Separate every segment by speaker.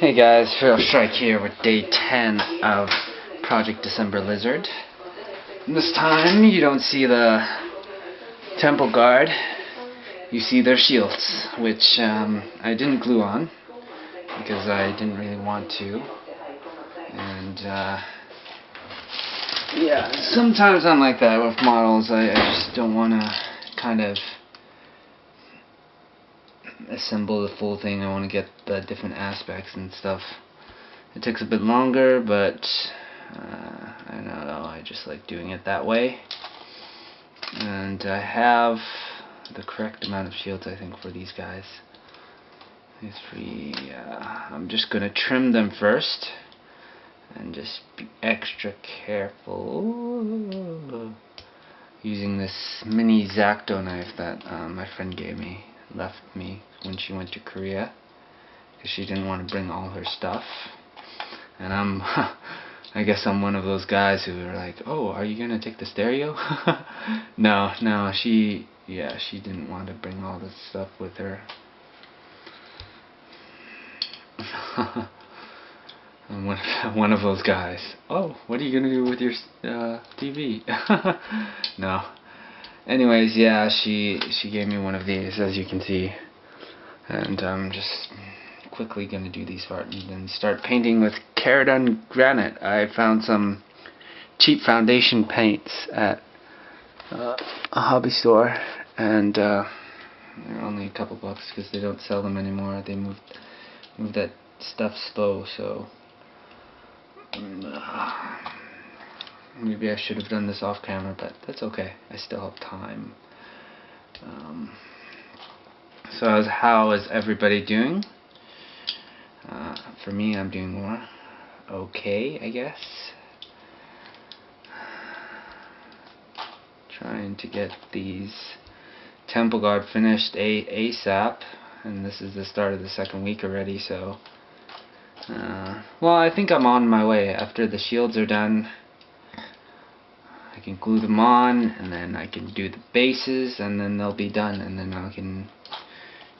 Speaker 1: Hey guys, Phil Strike here with day 10 of Project December Lizard. And this time you don't see the Temple Guard, you see their shields, which I didn't glue on because I didn't really want to. And yeah, sometimes I'm like that with models. I just don't want to kind of assemble the full thing. I want to get the different aspects and stuff. It takes a bit longer, but I don't know, I just like doing it that way. And I have the correct amount of shields, I think, for these guys. These three, I'm just going to trim them first and just be extra careful using this mini X-Acto knife that my friend left me when she went to Korea, because she didn't want to bring all her stuff. And I guess I'm one of those guys who are like, oh, are you gonna take the stereo? No, she didn't want to bring all this stuff with her. I'm one of those guys. Oh, what are you gonna do with your TV? No. Anyways, yeah, she gave me one of these, as you can see, and I'm just quickly gonna do these parts and then start painting with Caradon Granite. I found some cheap foundation paints at a hobby store, and they're only a couple bucks because they don't sell them anymore. They moved that stuff slow, so maybe I should have done this off camera, but that's okay. I still have time. So how is everybody doing? For me, I'm doing more okay, I guess. Trying to get these Temple Guard finished ASAP, and this is the start of the second week already, so well, I think I'm on my way. After the shields are done, I can glue them on, and then I can do the bases, and then they'll be done, and then I can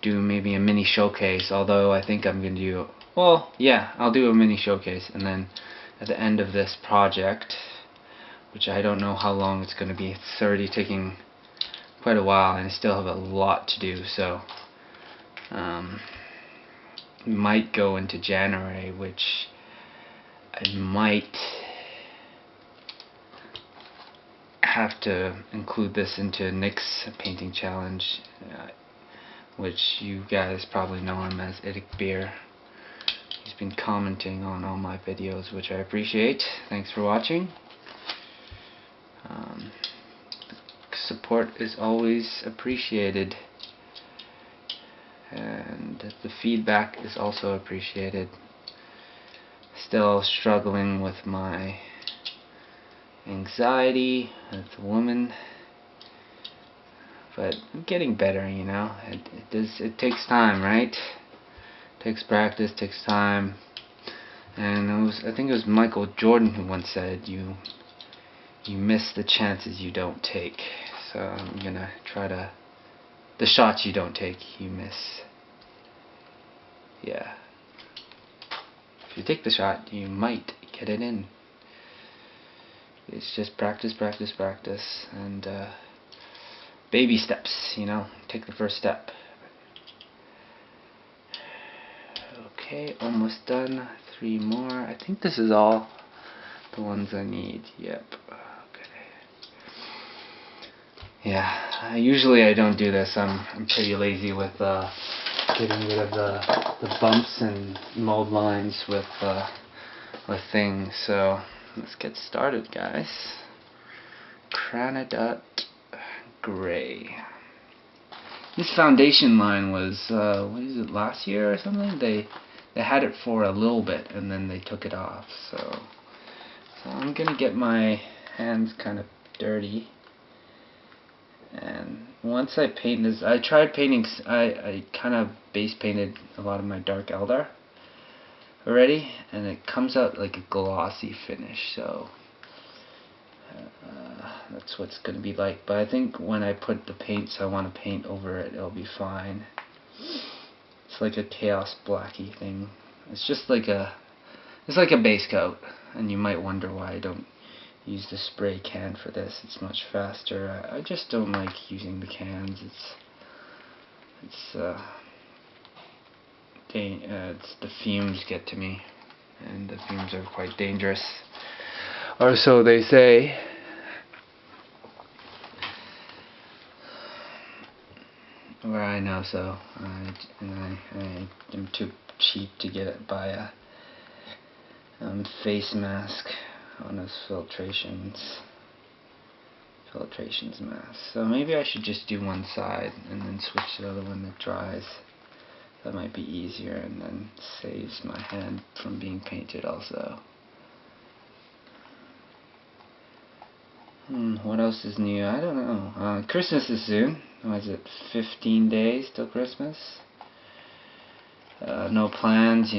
Speaker 1: do maybe a mini showcase, although I think I'm going to do, well, yeah, I'll do a mini showcase, and then at the end of this project, which I don't know how long it's going to be, it's already taking quite a while, and I still have a lot to do, so might go into January, which I might have to include this into Nick's painting challenge, which you guys probably know him as Idic Beer. He's been commenting on all my videos, which I appreciate. Thanks for watching. Support is always appreciated, and the feedback is also appreciated. Still struggling with my anxiety as a woman, but I'm getting better, you know. It takes time, right? It takes practice, takes time. And I think it was Michael Jordan who once said, you miss the chances you don't take. So I'm gonna try to, the shots you don't take, you miss. Yeah. If you take the shot, you might get it in. It's just practice, practice, practice, and baby steps, you know. Take the first step. Okay, almost done. 3 more. I think this is all the ones I need. Yep. Okay. Yeah. Usually I don't do this. I'm pretty lazy with getting rid of the bumps and mold lines with things. So let's get started, guys. Granite Gray. This foundation line was what is it, last year or something? They had it for a little bit and then they took it off. So I'm gonna get my hands kind of dirty. And once I paint this, I tried painting. I kind of base painted a lot of my dark Eldar already, and it comes out like a glossy finish. So that's what it's going to be like. But I think when I put the paints I want to paint over it, it'll be fine. It's like a chaos blacky thing. It's just like a base coat, and you might wonder why I don't use the spray can for this. It's much faster. I just don't like using the cans. It's the fumes get to me, and the fumes are quite dangerous, or so they say. Or I know so. I am too cheap to buy a face mask on those filtrations mask. So maybe I should just do one side and then switch to the other one that dries. That might be easier, and then saves my hand from being painted also. What else is new? I don't know. Christmas is soon. What is it? 15 days till Christmas? No plans,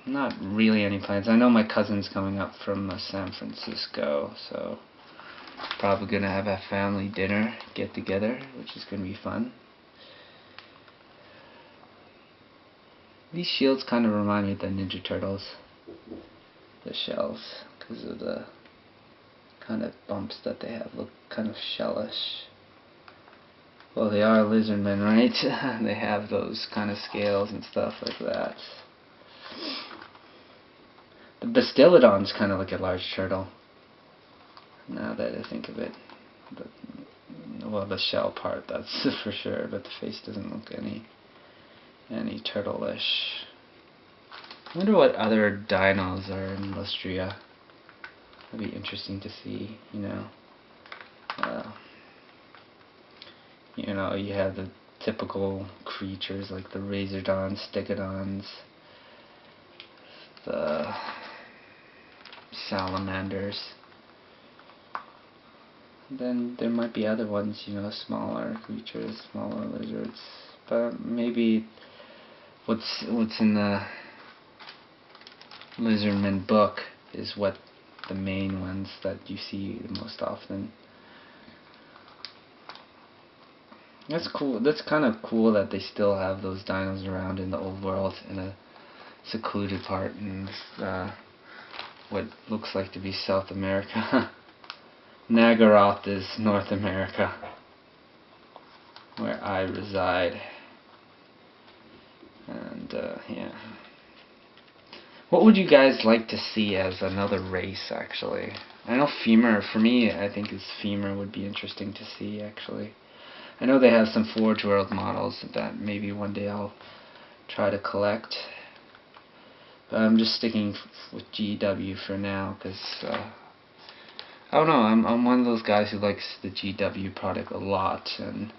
Speaker 1: not really any plans. I know my cousin's coming up from San Francisco, so probably gonna have a family dinner get together, which is gonna be fun. These shields kind of remind me of the Ninja Turtles, the shells, because of the kind of bumps that they have. Look kind of shellish. Well, they are lizardmen, right? They have those kind of scales and stuff like that. The Bastiladon's kind of like a large turtle, now that I think of it. Well, the shell part, that's for sure, but the face doesn't look any turtle-ish. I wonder what other dinos are in Lustria. That'd be interesting to see, you have the typical creatures like the Razordons, Stegodons, the salamanders. Then there might be other ones, smaller creatures, smaller lizards. But maybe what's in the Lizardman book is what the main ones that you see the most often. That's cool. That's kind of cool that they still have those dinos around in the old world in a secluded part in what looks like to be South America. Nagaroth is North America, where I reside. And yeah. What would you guys like to see as another race, actually? I know Femur, for me, I think Femur would be interesting to see, actually. I know they have some Forge World models that maybe one day I'll try to collect. But I'm just sticking with GW for now, because I don't know, I'm one of those guys who likes the GW product a lot, and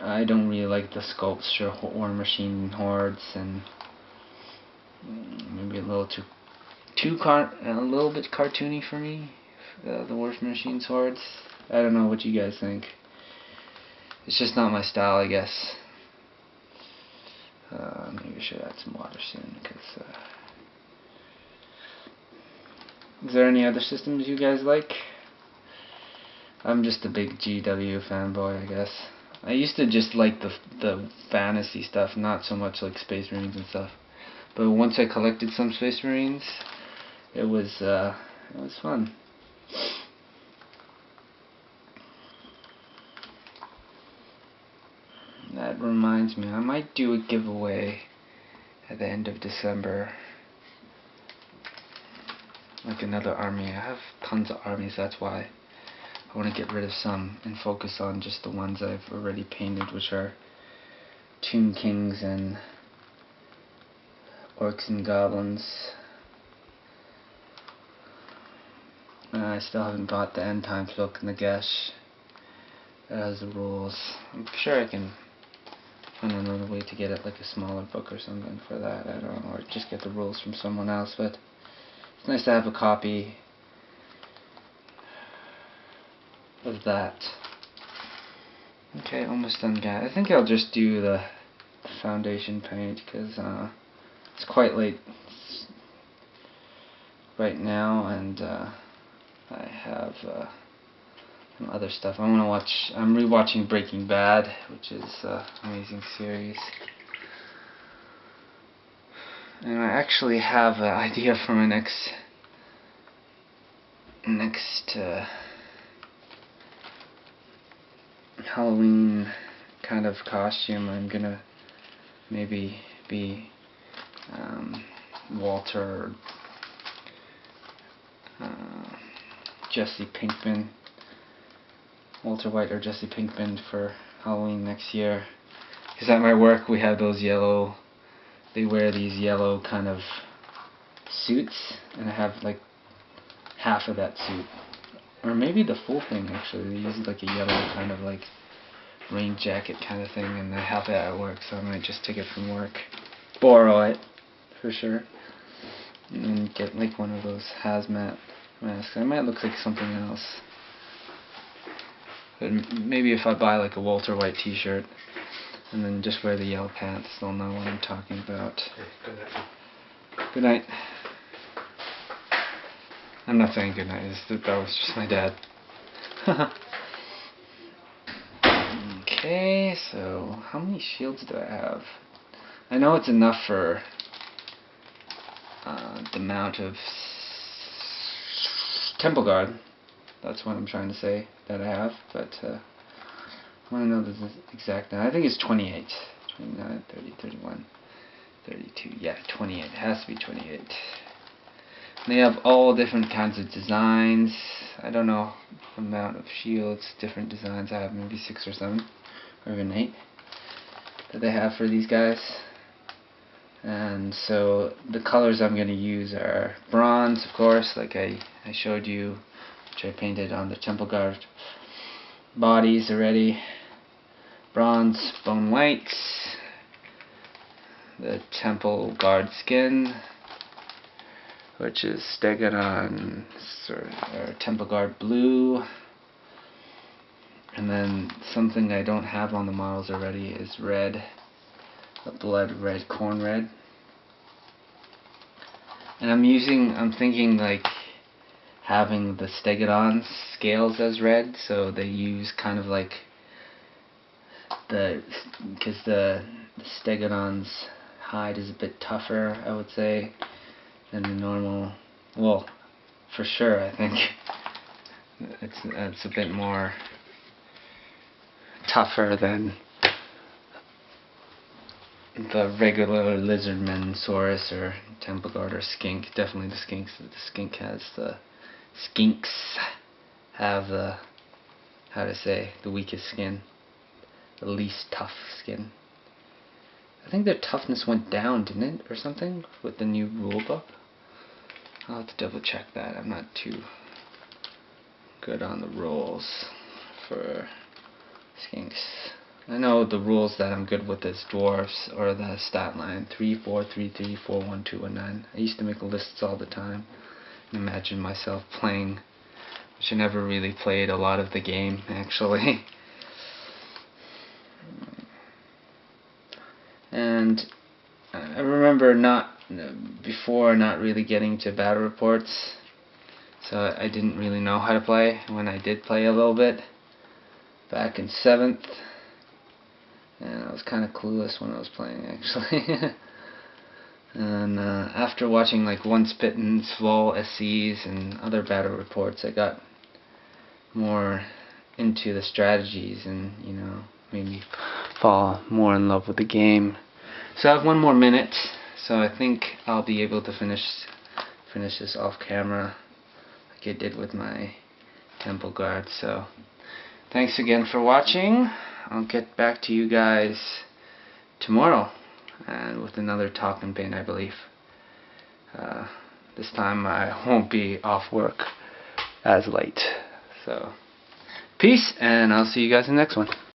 Speaker 1: I don't really like the sculpts or War Machine Hordes, and maybe a little a little bit cartoony for me, the War Machine Hordes. I don't know what you guys think. It's just not my style, I guess. Maybe I should add some water soon, because is there any other systems you guys like? I'm just a big GW fanboy, I guess. I used to just like the fantasy stuff, not so much like Space Marines and stuff. But once I collected some Space Marines, it was fun. That reminds me, I might do a giveaway at the end of December. Like another army. I have tons of armies, that's why I want to get rid of some and focus on just the ones I've already painted, which are Tomb Kings and Orcs and Goblins. I still haven't bought the End Times book, Nagash. That has the rules. I'm sure I can find another way to get it, like a smaller book or something for that. I don't know, or just get the rules from someone else, but it's nice to have a copy of that. Okay, almost done, guys. I think I'll just do the foundation paint, because it's quite late right now, and I have some other stuff. I'm rewatching Breaking Bad, which is an amazing series. And I actually have an idea for my next Halloween kind of costume. I'm gonna maybe be Walter or Jesse Pinkman, Walter White or Jesse Pinkman for Halloween next year. Because at my work we have those yellow, they wear these yellow kind of suits, and I have like half of that suit. Or maybe the full thing actually. They use like a yellow kind of like rain jacket kind of thing, and I have it at work, so I might just take it from work. Borrow it, for sure. And then get like one of those hazmat masks. I might look like something else. But maybe if I buy like a Walter White t-shirt and then just wear the yellow pants, they'll know what I'm talking about.
Speaker 2: Good night.
Speaker 1: Good night. I'm not saying good night, that was just my dad. Okay, so how many shields do I have? I know it's enough for the amount of Temple Guard. That's what I'm trying to say that I have, but I want to know the exact number. I think it's 28. 29, 30, 31, 32. Yeah, 28. It has to be 28. They have all different kinds of designs. I don't know the amount of shields, different designs. I have maybe 6 or 7, or even 8 that they have for these guys. And so the colors I'm going to use are bronze, of course, like I showed you, which I painted on the Temple Guard bodies already. Bronze, bone whites, the Temple Guard skin, which is Stegodon or Temple Guard blue. And then something I don't have on the models already is red, a blood red, corn red. And I'm thinking like having the Stegodon scales as red, so they use kind of like because the Stegodon's hide is a bit tougher, I would say, than the normal. Well, for sure, I think it's a bit more tougher than the regular Lizardman, Saurus, or Temple Guard, or Skink. Definitely the Skinks. The Skinks have the, how to say, the weakest skin, the least tough skin. I think their toughness went down, didn't it, or something, with the new rulebook? I'll have to double check that. I'm not too good on the rules for Skinks. I know the rules that I'm good with is dwarves, or the stat line 3, 4, 3, 3, 4, 1, 2, 1, 9. I used to make lists all the time and imagine myself playing, which I never really played a lot of the game actually. And I remember before not really getting to battle reports, so I didn't really know how to play. When I did play a little bit back in 7th, and I was kind of clueless when I was playing actually. And after watching like Once Bitten, Svol, SCs, and other battle reports, I got more into the strategies, and made me fall more in love with the game. So I have 1 more minute, so I think I'll be able to finish this off camera like I did with my Temple Guard. So thanks again for watching. I'll get back to you guys tomorrow, and with another top and paint, I believe. This time I won't be off work as late. So peace, and I'll see you guys in the next one.